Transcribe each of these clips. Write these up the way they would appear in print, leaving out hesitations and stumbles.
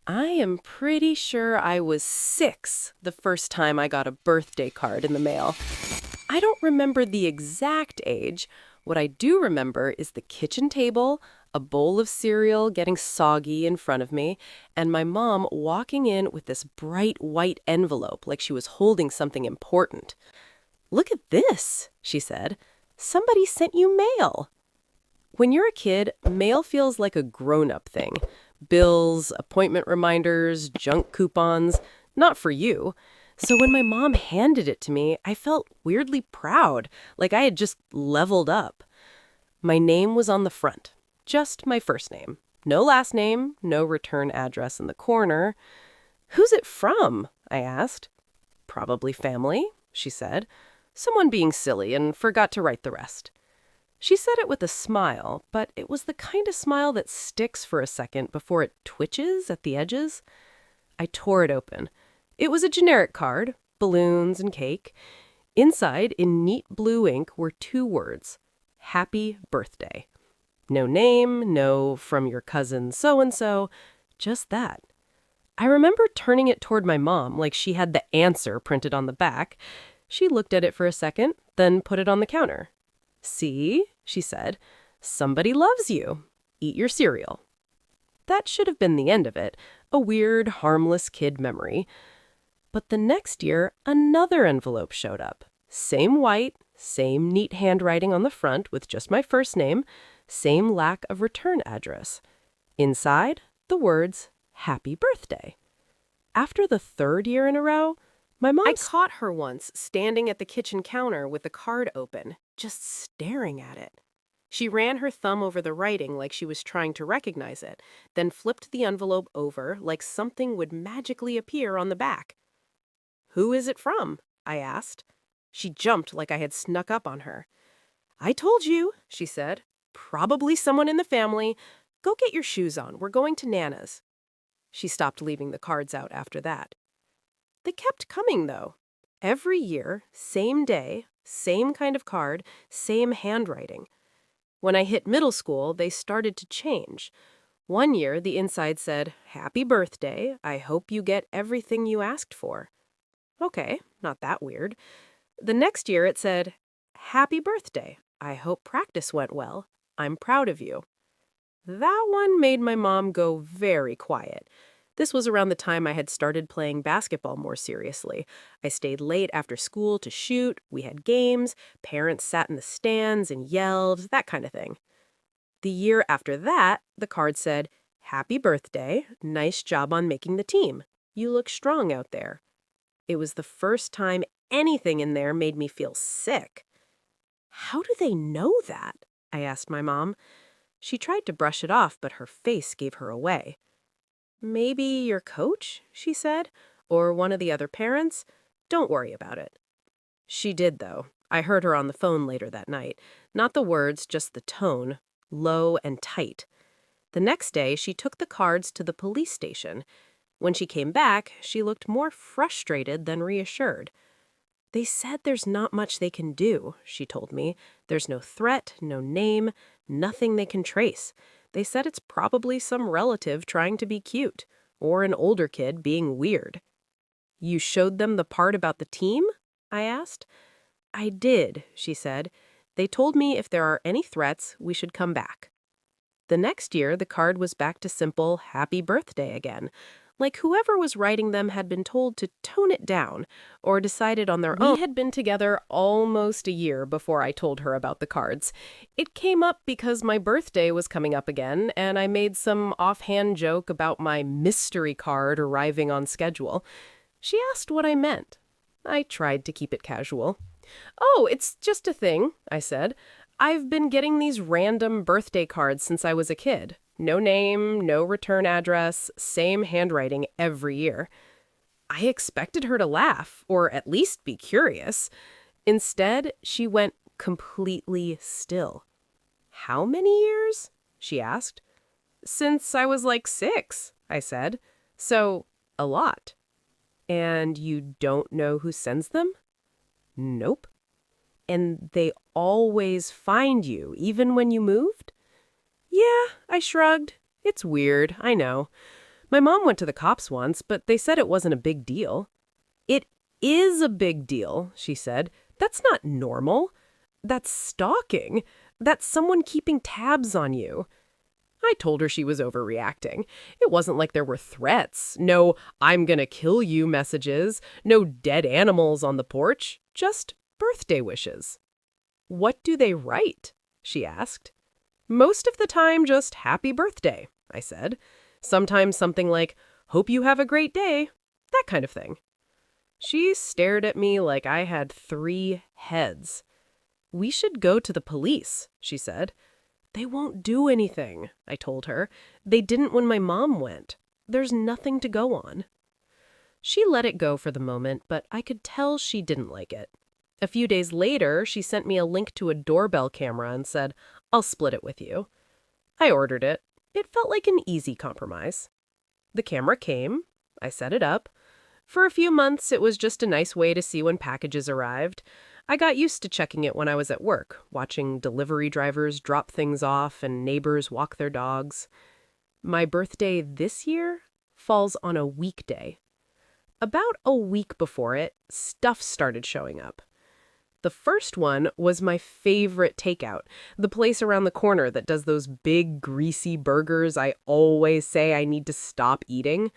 I am pretty sure I was 6 the first time I got a birthday card in the mail. I don't remember the exact age. What I do remember is the kitchen table, a bowl of cereal getting soggy in front of me, and my mom walking in with this bright white envelope like she was holding something important. "Look at this," she said. "Somebody sent you mail." When you're a kid, mail feels like a grown-up thing. Bills, appointment reminders, junk coupons, not for you. So when my mom handed it to me, I felt weirdly proud, like I had just leveled up. My name was on the front, just my first name. No last name, no return address in the corner. "Who's it from?" I asked. "Probably family," she said. "Someone being silly and forgot to write the rest." She said it with a smile, but it was the kind of smile that sticks for a second before it twitches at the edges. I tore it open. It was a generic card, balloons and cake. Inside, in neat blue ink, were 2 words: "Happy Birthday." No name, no "from your cousin so-and-so," just that. I remember turning it toward my mom like she had the answer printed on the back. She looked at it for a second, then put it on the counter. "See," she said, "somebody loves you. Eat your cereal." That should have been the end of it, a weird, harmless kid memory. But the next year, another envelope showed up. Same white, same neat handwriting on the front with just my first name, same lack of return address. Inside, the words, "Happy Birthday." After the third year in a row, I caught her once standing at the kitchen counter with the card open, just staring at it. She ran her thumb over the writing like she was trying to recognize it, then flipped the envelope over like something would magically appear on the back. "Who is it from?" I asked. She jumped like I had snuck up on her. "I told you," she said. "Probably someone in the family. Go get your shoes on. We're going to Nana's." She stopped leaving the cards out after that. They kept coming, though. Every year, same day, same kind of card, same handwriting. When I hit middle school, they started to change. One year, the inside said, "Happy birthday. I hope you get everything you asked for." Okay, not that weird. The next year, it said, "Happy birthday. I hope practice went well. I'm proud of you." That one made my mom go very quiet. This was around the time I had started playing basketball more seriously. I stayed late after school to shoot, we had games, parents sat in the stands and yelled, that kind of thing. The year after that, the card said, "Happy birthday, nice job on making the team. You look strong out there." It was the first time anything in there made me feel sick. "How do they know that?" I asked my mom. She tried to brush it off, but her face gave her away. "Maybe your coach," she said, "or one of the other parents. Don't worry about it." She did, though. I heard her on the phone later that night. Not the words, just the tone, low and tight. The next day, she took the cards to the police station. When she came back, she looked more frustrated than reassured. "They said there's not much they can do," she told me. "There's no threat, no name, nothing they can trace. They said it's probably some relative trying to be cute, or an older kid being weird." "You showed them the part about the team?" I asked. "I did," she said. "They told me if there are any threats, we should come back." The next year, the card was back to simple "Happy Birthday" again. Like whoever was writing them had been told to tone it down, or decided on their own. We had been together almost a year before I told her about the cards. It came up because my birthday was coming up again, and I made some offhand joke about my mystery card arriving on schedule. She asked what I meant. I tried to keep it casual. "Oh, it's just a thing," I said. "I've been getting these random birthday cards since I was a kid. No name, no return address, same handwriting every year." I expected her to laugh, or at least be curious. Instead, she went completely still. "How many years?" she asked. "Since I was like 6, I said. "So, a lot." "And you don't know who sends them?" "Nope." "And they always find you, even when you moved?" "Yeah," I shrugged. "It's weird, I know. My mom went to the cops once, but they said it wasn't a big deal. It is a big deal, she said. That's not normal. That's stalking. That's someone keeping tabs on you. I told her she was overreacting. It wasn't like there were threats, no "I'm gonna kill you" messages, no dead animals on the porch, just birthday wishes. "What do they write?" she asked. "Most of the time, just happy birthday," I said. Sometimes something like, "Hope you have a great day," that kind of thing. She stared at me like I had 3 heads. "We should go to the police," she said. "They won't do anything," I told her. "They didn't when my mom went. There's nothing to go on." She let it go for the moment, but I could tell she didn't like it. A few days later, she sent me a link to a doorbell camera and said, "I'll split it with you." I ordered it. It felt like an easy compromise. The camera came. I set it up. For a few months, it was just a nice way to see when packages arrived. I got used to checking it when I was at work, watching delivery drivers drop things off and neighbors walk their dogs. My birthday this year falls on a weekday. About a week before it, stuff started showing up. The first one was my favorite takeout, the place around the corner that does those big, greasy burgers I always say I need to stop eating.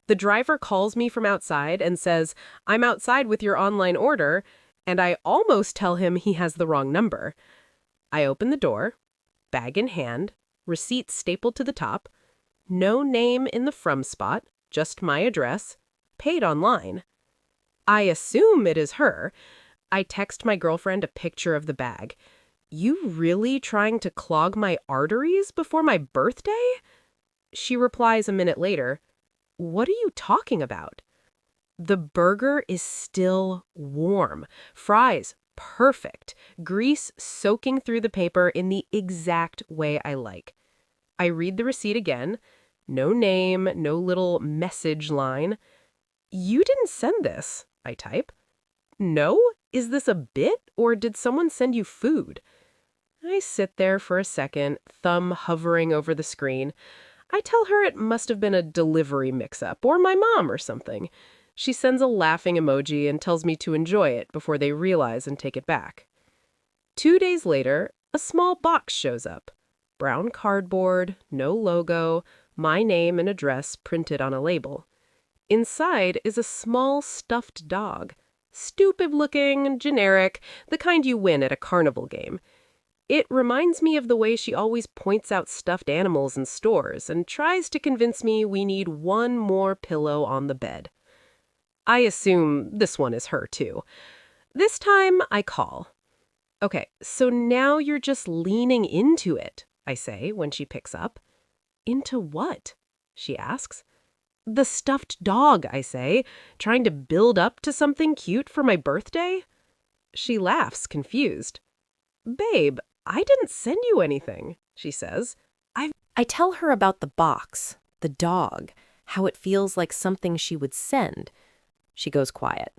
The driver calls me from outside and says, "I'm outside with your online order," and I almost tell him he has the wrong number. I open the door, bag in hand, receipt stapled to the top, no name in the from spot, just my address, paid online. I assume it is her. I text my girlfriend a picture of the bag. "You really trying to clog my arteries before my birthday?" She replies a minute later, "What are you talking about?" The burger is still warm. Fries perfect. Grease soaking through the paper in the exact way I like. I read the receipt again. No name, no little message line. "You didn't send this," I type. "No? Is this a bit, or did someone send you food?" I sit there for a second, thumb hovering over the screen. I tell her it must have been a delivery mix-up, or my mom or something. She sends a laughing emoji and tells me to enjoy it before they realize and take it back. 2 days later, a small box shows up. Brown cardboard, no logo, my name and address printed on a label. Inside is a small stuffed dog. Stupid looking, generic, the kind you win at a carnival game. It reminds me of the way she always points out stuffed animals in stores and tries to convince me we need one more pillow on the bed. I assume this one is her, too. This time, I call. "Okay, so now you're just leaning into it," I say when she picks up. "Into what?" she asks. "The stuffed dog," I say, "trying to build up to something cute for my birthday." She laughs, confused. "Babe, I didn't send you anything," she says. I tell her about the box, the dog, how it feels like something she would send. She goes quiet.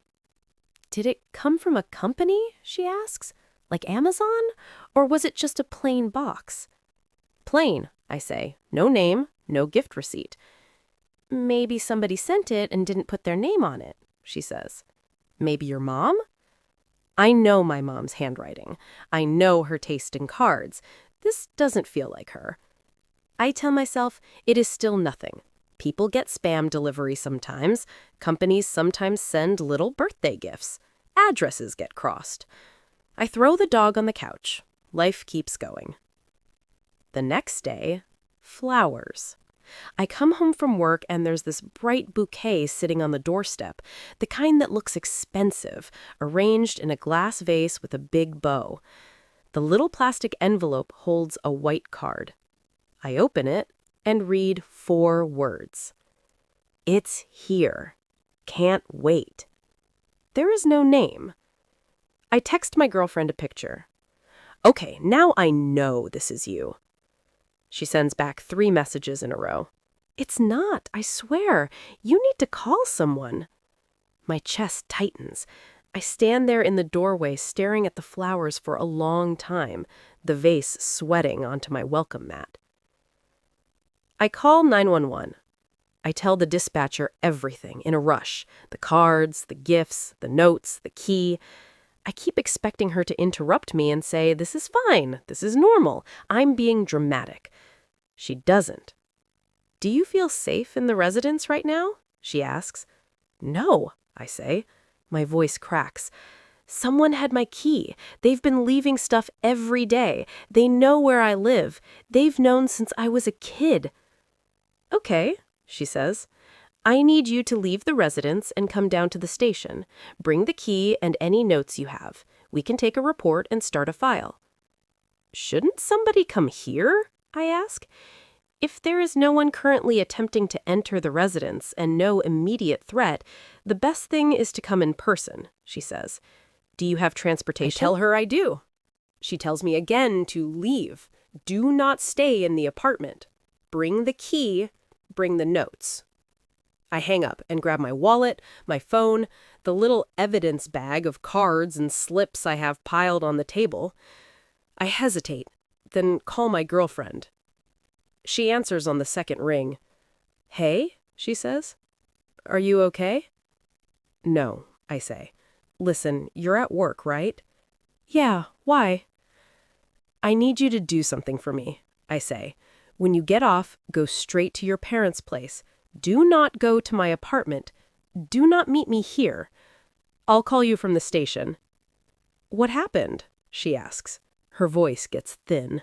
"Did it come from a company?" she asks. "Like Amazon? Or was it just a plain box?" "Plain," I say. "No name, no gift receipt." "Maybe somebody sent it and didn't put their name on it," she says. "Maybe your mom?" I know my mom's handwriting. I know her taste in cards. This doesn't feel like her. I tell myself it is still nothing. People get spam delivery sometimes. Companies sometimes send little birthday gifts. Addresses get crossed. I throw the dog on the couch. Life keeps going. The next day, flowers. I come home from work and there's this bright bouquet sitting on the doorstep, the kind that looks expensive, arranged in a glass vase with a big bow. The little plastic envelope holds a white card. I open it and read 4 words. "It's here. Can't wait." There is no name. I text my girlfriend a picture. "Okay, now I know this is you." She sends back 3 messages in a row. "It's not, I swear. You need to call someone." My chest tightens. I stand there in the doorway staring at the flowers for a long time, the vase sweating onto my welcome mat. I call 911. I tell the dispatcher everything in a rush. The cards, the gifts, the notes, the key. I keep expecting her to interrupt me and say, "This is fine. This is normal. I'm being dramatic." She doesn't. "Do you feel safe in the residence right now?" she asks. "No," I say. My voice cracks. "Someone had my key. They've been leaving stuff every day. They know where I live. They've known since I was a kid." "Okay," she says. "I need you to leave the residence and come down to the station. Bring the key and any notes you have. We can take a report and start a file." "Shouldn't somebody come here?" I ask. "If there is no one currently attempting to enter the residence and no immediate threat, the best thing is to come in person," she says. "Do you have transportation?" I tell her I do. She tells me again to leave. Do not stay in the apartment. Bring the key, bring the notes. I hang up and grab my wallet, my phone, the little evidence bag of cards and slips I have piled on the table. I hesitate, then call my girlfriend. She answers on the second ring. "Hey," she says. "Are you okay?" "No," I say. "Listen, you're at work, right?" "Yeah, why?" "I need you to do something for me," I say. "When you get off, go straight to your parents' place. Do not go to my apartment. Do not meet me here. I'll call you from the station." "What happened?" she asks. Her voice gets thin.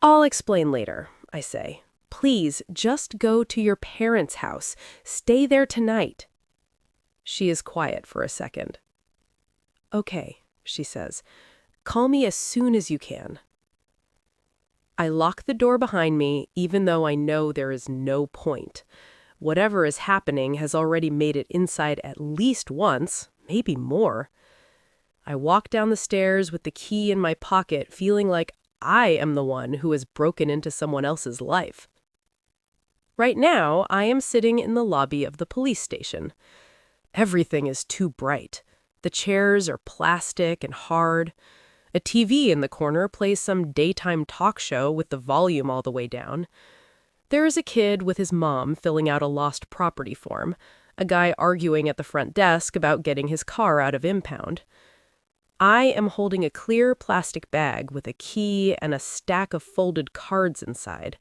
"I'll explain later," I say. "Please, just go to your parents' house. Stay there tonight." She is quiet for a second. "Okay," she says. "Call me as soon as you can." I lock the door behind me, even though I know there is no point. Whatever is happening has already made it inside at least once, maybe more. I walk down the stairs with the key in my pocket, feeling like I am the one who has broken into someone else's life. Right now, I am sitting in the lobby of the police station. Everything is too bright. The chairs are plastic and hard. A TV in the corner plays some daytime talk show with the volume all the way down. There is a kid with his mom filling out a lost property form, a guy arguing at the front desk about getting his car out of impound. I am holding a clear plastic bag with a key and a stack of folded cards inside.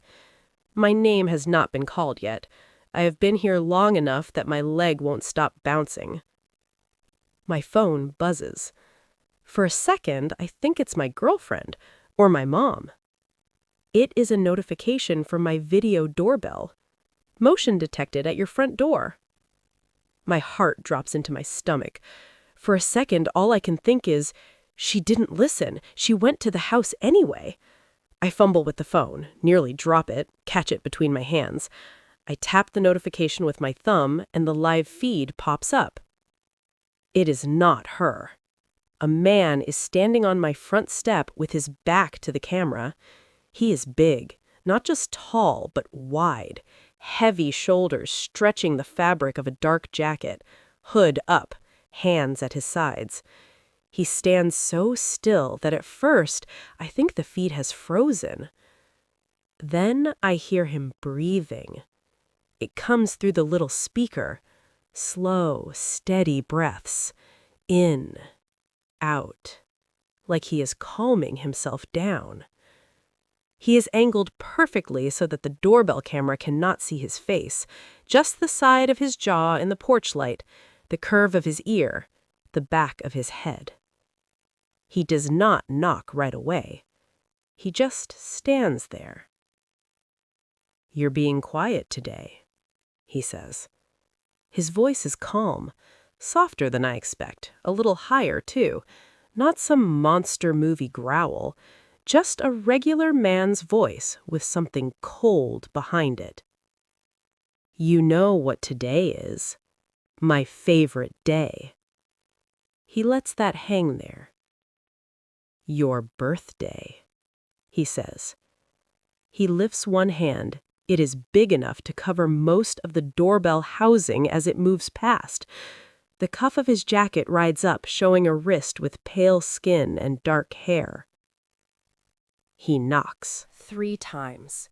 My name has not been called yet. I have been here long enough that my leg won't stop bouncing. My phone buzzes. For a second, I think it's my girlfriend or my mom. It is a notification from my video doorbell. "Motion detected at your front door." My heart drops into my stomach. For a second, all I can think is, she didn't listen. She went to the house anyway. I fumble with the phone, nearly drop it, catch it between my hands. I tap the notification with my thumb, and the live feed pops up. It is not her. A man is standing on my front step with his back to the camera. He is big, not just tall, but wide, heavy shoulders stretching the fabric of a dark jacket, hood up, hands at his sides. He stands so still that at first I think the feed has frozen. Then I hear him breathing. It comes through the little speaker. Slow, steady breaths. In, out. Like he is calming himself down. He is angled perfectly so that the doorbell camera cannot see his face, just the side of his jaw in the porch light, the curve of his ear, the back of his head. He does not knock right away. He just stands there. "You're being quiet today," he says. His voice is calm, softer than I expect, a little higher too, not some monster movie growl, just a regular man's voice with something cold behind it. "You know what today is. My favorite day." He lets that hang there. "Your birthday," he says. He lifts one hand. It is big enough to cover most of the doorbell housing as it moves past. The cuff of his jacket rides up, showing a wrist with pale skin and dark hair. He knocks 3 times.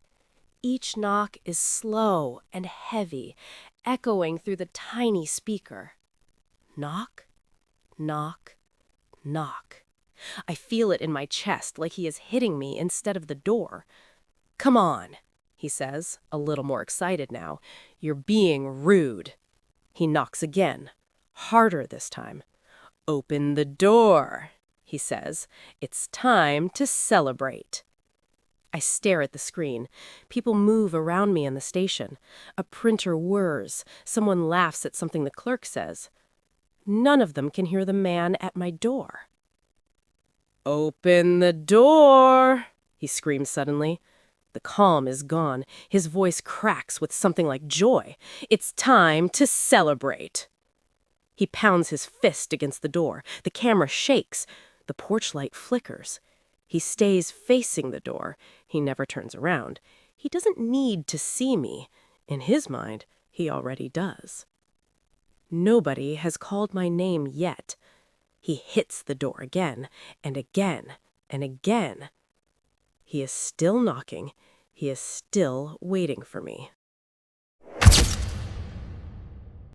Each knock is slow and heavy, echoing through the tiny speaker. Knock, knock, knock. I feel it in my chest, like he is hitting me instead of the door. "Come on," he says, a little more excited now. "You're being rude." He knocks again, harder this time. "Open the door," he says. "It's time to celebrate." I stare at the screen. People move around me in the station. A printer whirs. Someone laughs at something the clerk says. None of them can hear the man at my door. "Open the door," he screams suddenly. The calm is gone. His voice cracks with something like joy. "It's time to celebrate." He pounds his fist against the door. The camera shakes. The porch light flickers. He stays facing the door. He never turns around. He doesn't need to see me. In his mind, he already does. Nobody has called my name yet. He hits the door again, and again, and again. He is still knocking. He is still waiting for me.